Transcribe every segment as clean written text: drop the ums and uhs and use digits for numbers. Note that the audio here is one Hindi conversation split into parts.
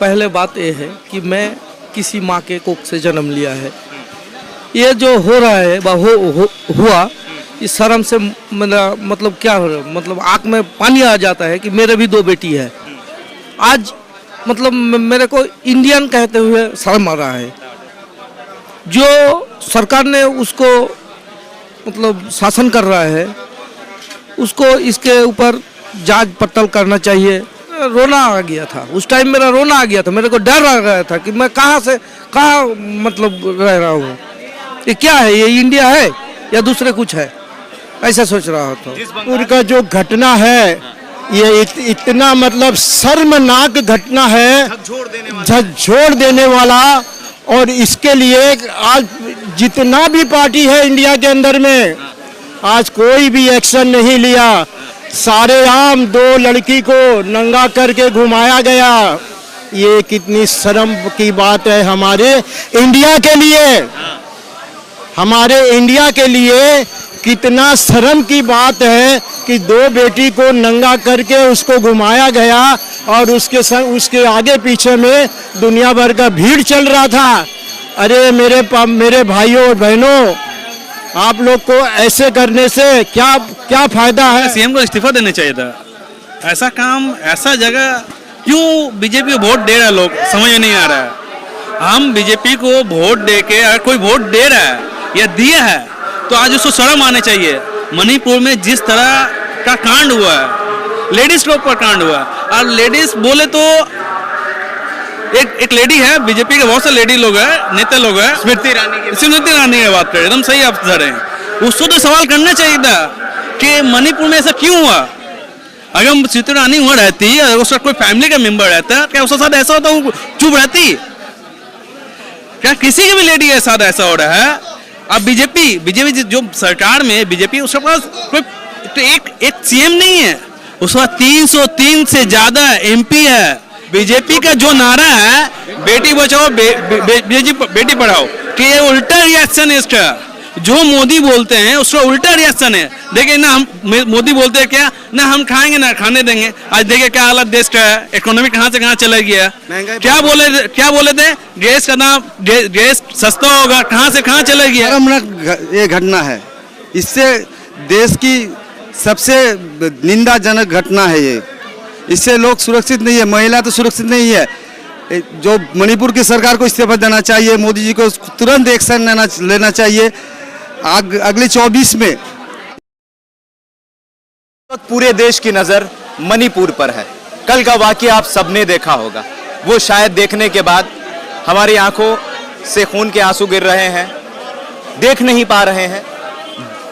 पहले बात ये है कि मैं किसी माँ के कोख से जन्म लिया है। ये जो हो रहा है हुआ इस शर्म से मेरा मतलब क्या हो रहा है, मतलब आँख में पानी आ जाता है कि मेरे भी 2 बेटी है। आज मतलब मेरे को इंडियन कहते हुए शर्म आ रहा है। जो सरकार ने उसको मतलब शासन कर रहा है उसको इसके ऊपर जांच पड़ताल करना चाहिए। रोना आ गया था उस टाइम, मेरा रोना आ गया था, मेरे को डर आ गया था कि मैं कहाँ से कहाँ मतलब रह रहा हूँ, ये क्या है, ये इंडिया है या दूसरे कुछ है, ऐसा सोच रहा था। मणिपुर का जो घटना है ये इतना मतलब शर्मनाक घटना है, झकझोर देने वाला। और इसके लिए आज जितना भी पार्टी है इंडिया के अंदर में आज कोई भी एक्शन नहीं लिया। सारे आम 2 लड़की को नंगा करके घुमाया गया। ये कितनी शर्म की बात है हमारे इंडिया के लिए, हमारे इंडिया के लिए कितना शर्म की बात है कि 2 बेटी को नंगा करके उसको घुमाया गया और उसके आगे पीछे में दुनिया भर का भीड़ चल रहा था। अरे मेरे भाइयों और बहनों, आप लोग को ऐसे करने से क्या फायदा है? सीएम को इस्तीफा देना चाहिए था। ऐसा काम, ऐसा जगह क्यों बीजेपी को वोट दे रहा है, लोग समझ में नहीं आ रहा है। हम बीजेपी को वोट दे के, अगर कोई वोट दे रहा है या दिया है तो आज उसको शर्म आने चाहिए। मणिपुर में जिस तरह का कांड हुआ है, लेडीज लोग पर कांड हुआ है, और लेडीज बोले तो एक लेडी है, बीजेपी के बहुत से लेडी लोग हैं, नेता लोग हैं, स्मृति ईरानी की बात करें, एकदम सही अफसर हैं। उसको तो सवाल करना चाहिए था कि मणिपुर में ऐसा क्यों हुआ। अगर स्मृति ईरानी वहाँ रहती, अगर उसका कोई फैमिली का मेंबर रहता, क्या उसके साथ ऐसा होता, वो चुप रहती? क्या किसी की भी लेडी के साथ ऐसा हो रहा है? अब बीजेपी जो सरकार में बीजेपी, उसके पास कोई एक सीएम नहीं है, उसके पास 303 से ज्यादा एमपी है। बीजेपी का जो नारा है बेटी बचाओ बेटी पढ़ाओ, कि ये उल्टा रिएक्शन है इसका। जो मोदी बोलते हैं उसका उल्टा रिएक्शन है। देखिए ना, हम मोदी बोलते हैं क्या ना, हम खाएंगे ना खाने देंगे। आज देखिए क्या हालत देश का है, इकोनॉमी कहाँ से कहाँ चला गया। क्या बोले थे, गैस का दाम, गैस सस्ता होगा, कहाँ से कहाँ चला गया। ये घटना है, इससे देश की सबसे निंदाजनक घटना है ये। इससे लोग सुरक्षित नहीं है, महिला तो सुरक्षित नहीं है। जो मणिपुर की सरकार को इस्तीफा देना चाहिए, मोदी जी को तुरंत एक्शन लेना चाहिए। अगले 24 में पूरे देश की नजर मणिपुर पर है। कल का वाकया आप सबने देखा होगा, वो शायद देखने के बाद हमारी आंखों से खून के आंसू गिर रहे हैं, देख नहीं पा रहे हैं।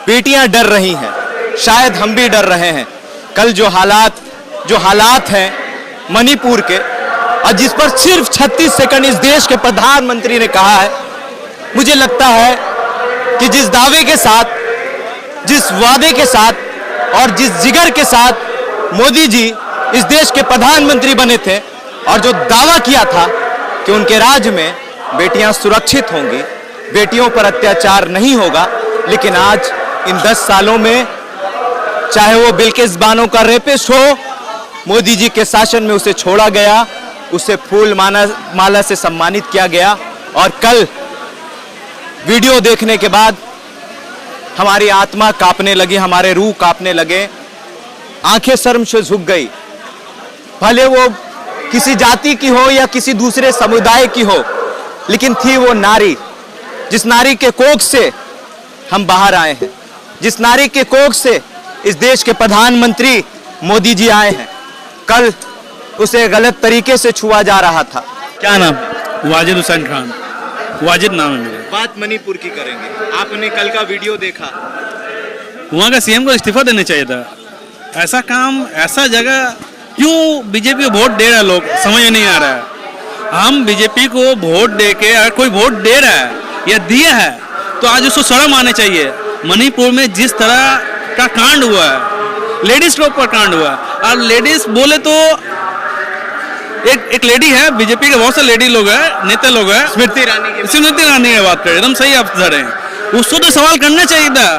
बेटियां डर रही हैं, शायद हम भी डर रहे हैं। कल जो हालात हैं मणिपुर के, और जिस पर सिर्फ 36 सेकंड इस देश के प्रधानमंत्री ने कहा है, मुझे लगता है कि जिस दावे के साथ, जिस वादे के साथ और जिस जिगर के साथ मोदी जी इस देश के प्रधानमंत्री बने थे और जो दावा किया था कि उनके राज्य में बेटियां सुरक्षित होंगी, बेटियों पर अत्याचार नहीं होगा, लेकिन आज इन 10 सालों में चाहे वो बिल्किस बानो का रेपिस्ट हो, मोदी जी के शासन में उसे छोड़ा गया, उसे फूल माला से सम्मानित किया गया। और कल वीडियो देखने के बाद हमारी आत्मा कांपने लगी, हमारे रूह कांपने लगे, आंखें शर्म से झुक गई। भले वो किसी जाति की हो या किसी दूसरे समुदाय की हो, लेकिन थी वो नारी, जिस नारी के कोख से हम बाहर आए हैं, जिस नारी के कोख से इस देश के प्रधानमंत्री मोदी जी आए हैं। कल उसे गलत तरीके से छुआ जा रहा था। क्या नाम? वाजिद हुसैन खान, वाजिद नाम है मेरा। बात मणिपुर की करेंगे, आपने कल का वीडियो देखा, वहाँ का सीएम को इस्तीफा देना चाहिए था। ऐसा काम, ऐसा जगह क्यों बीजेपी को वोट दे रहा है, लोग समझ में नहीं आ रहा है। हम बीजेपी को वोट दे के, अगर कोई वोट दे रहा है या दिया है तो आज उसको शर्म आने चाहिए। मणिपुर में जिस तरह का कांड हुआ है, लेडीज लोग पर कांड हुआ है, और लेडीज बोले तो एक लेडी है, बीजेपी के बहुत से लेडी लोग हैं, नेता लोग हैं, स्मृति ईरानी की बात करें, एकदम सही अफसर हैं। उसको तो सवाल करना चाहिए था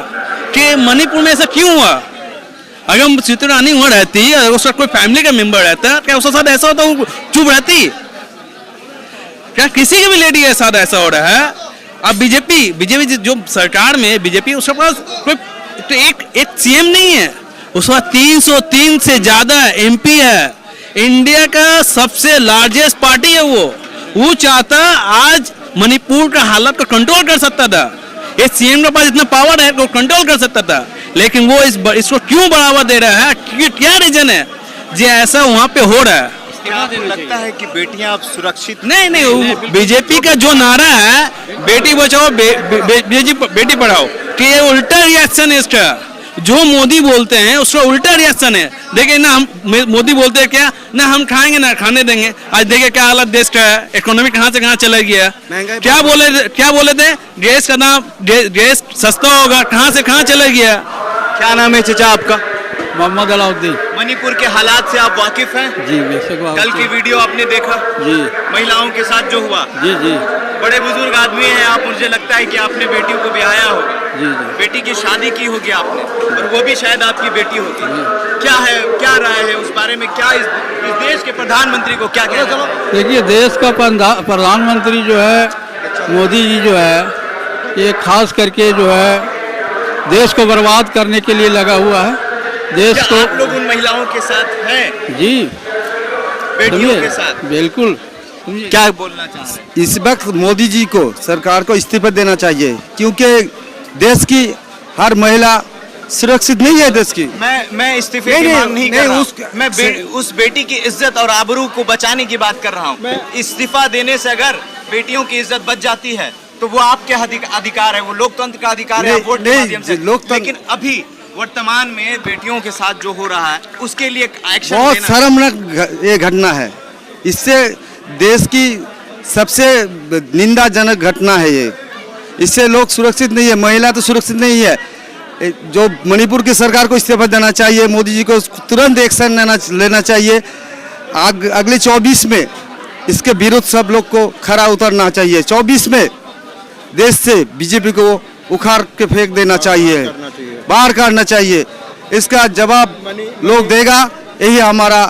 कि मणिपुर में ऐसा क्यों हुआ। अगर स्मृति ईरानी वहाँ रहती, अगर उसका कोई फैमिली का मेंबर रहता, क्या उसके साथ ऐसा होता, वो चुप रहती? क्या किसी के भी लेडी के साथ ऐसा हो रहा है? अब बीजेपी जो सरकार में बीजेपी, उसके पास कोई तो एक सीएम नहीं है, उसके पास 303 से ज्यादा एमपी है। इंडिया का सबसे लार्जेस्ट पार्टी है वो चाहता आज मणिपुर का हालत को कंट्रोल कर सकता था। ये सीएम के पास इतना पावर है वो कंट्रोल कर सकता था, लेकिन वो इसको क्यों बढ़ावा दे रहा है? क्या रीजन है जो ऐसा वहां पे हो रहा है? क्या आपको लगता है कि बेटियां अब सुरक्षित नहीं, बीजेपी का जो नारा है बेटी बचाओ बेटी पढ़ाओ, कि ये उल्टा रिएक्शन है इसका। जो मोदी बोलते हैं उसका उल्टा रिएक्शन है। देखिए ना, हम मोदी बोलते हैं क्या ना, हम खाएंगे ना खाने देंगे। आज देखिए क्या हालत देश का है, इकोनॉमी कहाँ से कहाँ चला गया। क्या बोले थे गैस का दाम, गैस सस्ता होगा, कहाँ से कहाँ चला गया। क्या नाम है चचा आपका? मोहम्मद अलाउद्दीन। मणिपुर के हालात से आप वाकिफ हैं? जी बेशक। कल की वीडियो आपने देखा? जी महिलाओं के साथ जो हुआ। जी जी बड़े बुजुर्ग आदमी हैं आप, मुझे लगता है कि आपने बेटियों को ब्याया होगा। जी जी। बेटी की शादी की होगी आपने, और वो भी शायद आपकी बेटी होगी। क्या राय है उस बारे में? क्या इस देश के प्रधानमंत्री को क्या कहना है? देखिए, देश का प्रधानमंत्री जो है मोदी जी जो है, ये खास करके जो है देश को बर्बाद करने के लिए लगा हुआ है। देश क्या को आप लोग उन महिलाओं के साथ हैं? जी बेटियों के साथ बिल्कुल। क्या बोलना चाह रहे हैं? इस वक्त मोदी जी को, सरकार को इस्तीफा देना चाहिए, क्योंकि देश की हर महिला सुरक्षित नहीं है। देश की मैं इस्तीफे की मांग नहीं कर रहा। मैं उस बेटी की इज्जत और आबरू को बचाने की बात कर रहा हूँ। इस्तीफा देने से अगर बेटियों की इज्जत बच जाती है तो वो आपके अधिकार है, वो लोकतंत्र का अधिकार है, वोट के माध्यम से। लेकिन अभी वर्तमान में बेटियों के साथ जो हो रहा है उसके लिए एक्शन बहुत शर्मनाक ये घटना है। इससे देश की सबसे निंदाजनक घटना है ये। इससे लोग सुरक्षित नहीं है, महिला तो सुरक्षित नहीं है। जो मणिपुर की सरकार को इस्तीफा देना चाहिए, मोदी जी को तुरंत एक्शन लेना चाहिए। अगले 24 में इसके विरुद्ध सब लोग को खरा उतरना चाहिए। 24 में देश से बीजेपी को उखाड़ के फेंक देना चाहिए, बाहर करना चाहिए। इसका जवाब लोग देगा, यही हमारा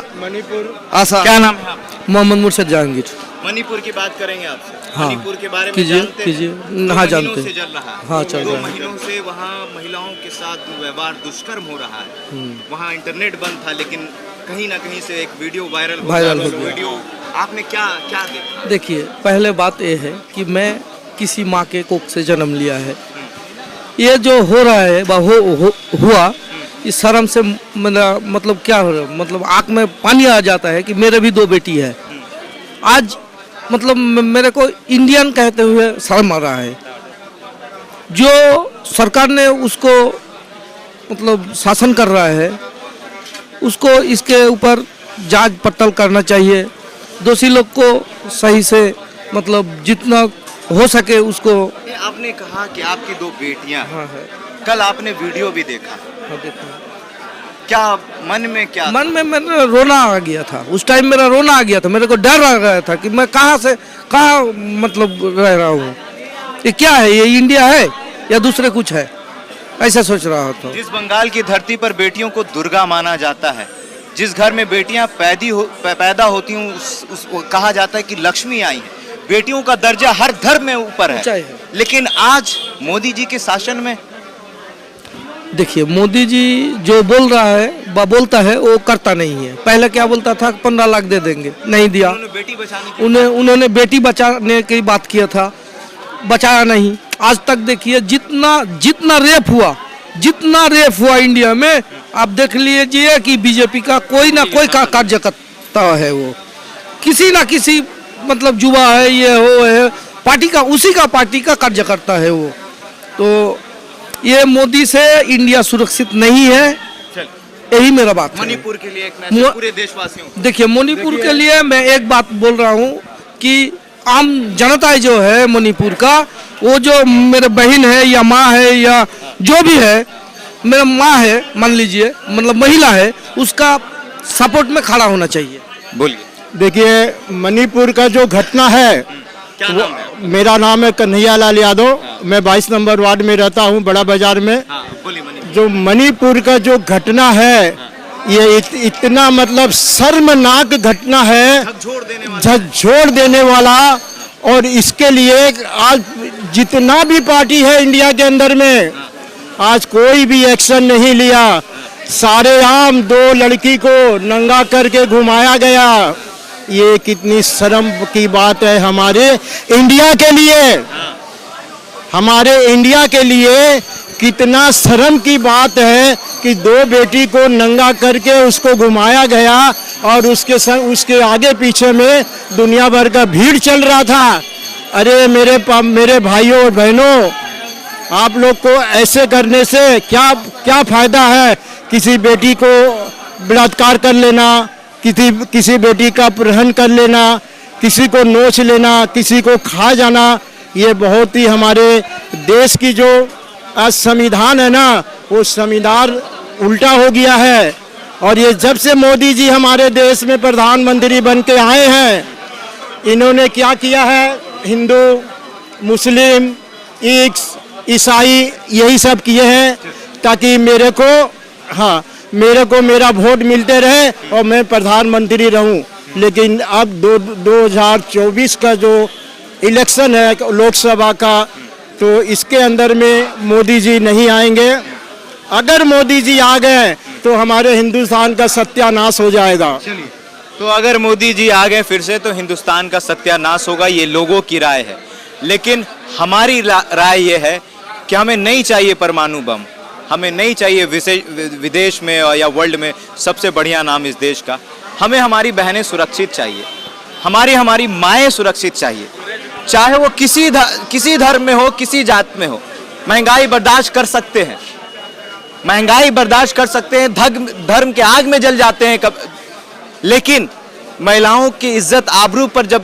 आशा। क्या नाम है आपका? मोहम्मद मुर्शद जहांगीर। मणिपुर की बात करेंगे आपसे। हाँ। मणिपुर के बारे में कीजिए, जानते हैं? कीजिए। दो हाँ, महीनों जानते हैं। से चल रहा है। हाँ, चल 2 रहा है। महीनों से वहाँ महिलाओं के साथ व्यवहार दुष्कर्म हो रहा है। वहाँ इंटरनेट बंद था, लेकिन कहीं ना कहीं से एक वीडियो वायरल हो गया। वीडियो आपने क्या देखा? देखिए, पहले बात ये है कि मैं किसी माँ के कोख से जन्म लिया है। ये जो हो रहा है हुआ, इस शर्म से मेरा मतलब क्या हो रहा है, मतलब आँख में पानी आ जाता है कि मेरे भी 2 बेटी है। आज मतलब मेरे को इंडियन कहते हुए शर्म आ रहा है। जो सरकार ने उसको मतलब शासन कर रहा है, उसको इसके ऊपर जांच पड़ताल करना चाहिए। दोषी लोग को सही से मतलब जितना हो सके उसको। आपने कहा कि आपकी 2 बेटियां। हाँ है। कल आपने वीडियो भी देखा। हाँ, देखो। क्या मन में क्या? मन में मेरा रोना आ गया था। उस टाइम मेरा रोना आ गया था। मेरे को डर आ गया था कि मैं कहाँ से कहाँ मतलब रह रहा हूँ। ये क्या है, ये इंडिया है या दूसरे कुछ है, ऐसा सोच रहा था। जिस बंगाल की धरती पर बेटियों को दुर्गा माना जाता है, जिस घर में बेटियां पैदा होती हूँ उसको कहा जाता है कि लक्ष्मी आई है। बेटियों का दर्जा हर धर्म में ऊपर है। लेकिन आज मोदी जी के शासन में देखिए, मोदी जी जो बोल रहा है बोलता है वो करता नहीं है। पहले क्या बोलता था, 15 लाख दे देंगे, नहीं दिया। बेटी बचाने उन्होंने बेटी बचाने की बात किया था, बचाया नहीं। आज तक देखिए जितना रेप हुआ इंडिया में, आप देख लीजिए कि बीजेपी का कोई ना कोई कार्यकर्ता है, वो किसी ना किसी मतलब युवा है, ये हो है पार्टी का, उसी का पार्टी का कार्यकर्ता है वो। तो ये मोदी से इंडिया सुरक्षित नहीं है, यही मेरा बात है। मणिपुर के लिए एक मैसेज पूरे देशवासियों को। देखिए, मणिपुर के लिए मैं एक बात बोल रहा हूँ कि आम जनता जो है मणिपुर का, वो जो मेरे बहन है या माँ है या जो भी है, मेरा माँ है मान लीजिए, मतलब महिला है, उसका सपोर्ट में खड़ा होना चाहिए। बोलिए। देखिए, मणिपुर का जो घटना है, क्या नाम है? मेरा नाम है कन्हैया लाल यादव। मैं 22 नंबर वार्ड में रहता हूँ, बड़ा बाजार में। जो मणिपुर का जो घटना है, ये इतना मतलब शर्मनाक घटना है, झकझोर देने वाला और इसके लिए आज जितना भी पार्टी है इंडिया के अंदर में, आज कोई भी एक्शन नहीं लिया। सारे आम 2 लड़की को नंगा करके घुमाया गया। ये कितनी शर्म की बात है हमारे इंडिया के लिए, हमारे इंडिया के लिए कितना शर्म की बात है कि 2 बेटी को नंगा करके उसको घुमाया गया और उसके आगे पीछे में दुनिया भर का भीड़ चल रहा था। अरे मेरे भाइयों और बहनों, आप लोग को ऐसे करने से क्या फायदा है? किसी बेटी को बलात्कार कर लेना, किसी बेटी का अपहरण कर लेना, किसी को नोच लेना, किसी को खा जाना, ये बहुत ही हमारे देश की जो आज संविधान है ना, वो संविधान उल्टा हो गया है। और ये जब से मोदी जी हमारे देश में प्रधानमंत्री बन के आए हैं, इन्होंने क्या किया है? हिंदू, मुस्लिम, ईसाई यही सब किए हैं ताकि मेरे को मेरा वोट मिलते रहे और मैं प्रधानमंत्री रहूं। लेकिन अब 2024 का जो इलेक्शन है लोकसभा का, तो इसके अंदर में मोदी जी नहीं आएंगे। अगर मोदी जी आ गए तो हमारे हिंदुस्तान का सत्यानाश हो जाएगा। तो अगर मोदी जी आ गए फिर से तो हिंदुस्तान का सत्यानाश होगा, ये लोगों की राय है। लेकिन हमारी राय ये है कि हमें नहीं चाहिए परमाणु बम, हमें नहीं चाहिए विदेश में या वर्ल्ड में सबसे बढ़िया नाम इस देश का। हमें हमारी बहनें सुरक्षित चाहिए, हमारी माएँ सुरक्षित चाहिए, चाहे वो किसी धर्म में हो, किसी जात में हो। महंगाई बर्दाश्त कर सकते हैं, महंगाई बर्दाश्त कर सकते हैं, धर्म के आग में जल जाते हैं लेकिन महिलाओं की इज्जत आबरू पर जब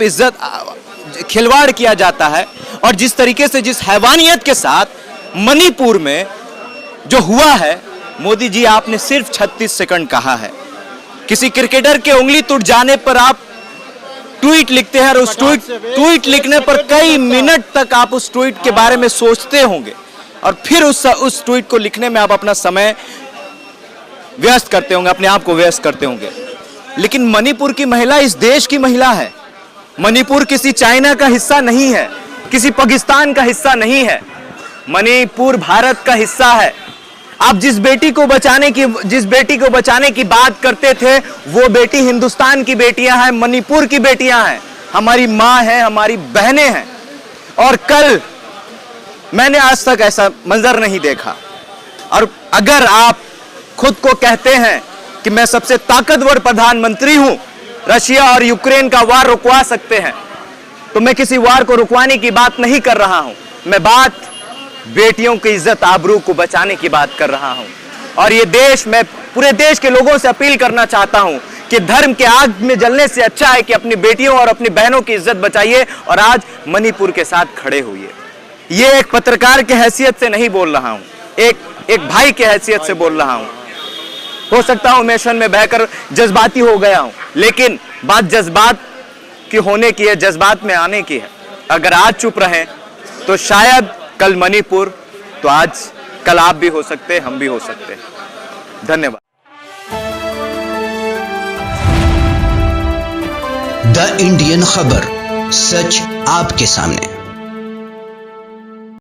खिलवाड़ किया जाता है, और जिस तरीके से जिस हैवानियत के साथ मणिपुर में जो हुआ है, मोदी जी आपने सिर्फ 36 सेकंड कहा है। किसी क्रिकेटर के उंगली टूट जाने पर आप ट्वीट लिखते हैं और उस ट्वीट लिखने पर कई मिनट तक आप उस ट्वीट के बारे में सोचते होंगे और फिर उस ट्वीट को लिखने में आप अपना समय व्यस्त करते होंगे, अपने आप को व्यस्त करते होंगे। लेकिन मणिपुर की महिला इस देश की महिला है। मणिपुर किसी चाइना का हिस्सा नहीं है, किसी पाकिस्तान का हिस्सा नहीं है, मणिपुर भारत का हिस्सा है। आप जिस बेटी को बचाने की बात करते थे, वो बेटी हिंदुस्तान की बेटियां हैं, मणिपुर की बेटियां हैं, हमारी माँ हैं, हमारी बहनें हैं। और कल मैंने आज तक ऐसा मंजर नहीं देखा। और अगर आप खुद को कहते हैं कि मैं सबसे ताकतवर प्रधानमंत्री हूं, रशिया और यूक्रेन का वार रुकवा सकते हैं, तो मैं किसी वार को रुकवाने की बात नहीं कर रहा हूं। मैं बात बेटियों की इज्जत आबरू को बचाने की बात कर रहा हूं। और ये देश, मैं पूरे देश के लोगों से अपील करना चाहता हूं कि धर्म के आग में जलने से अच्छा है कि अपनी बेटियों और अपनी बहनों की इज्जत बचाइए और आज मणिपुर के साथ खड़े होइए। ये एक पत्रकार के हैसियत से नहीं बोल रहा हूं, एक भाई के हैसियत से बोल रहा हूं। हो सकता हूं इमोशन में बहकर जज्बाती हो गया हूं, लेकिन बात जज्बात की होने की है, जज्बात में आने की है। अगर आज चुप रहें तो शायद कल मणिपुर, तो आज कल आप भी हो सकते हैं, हम भी हो सकते हैं। धन्यवाद। द इंडियन खबर, सच आपके सामने।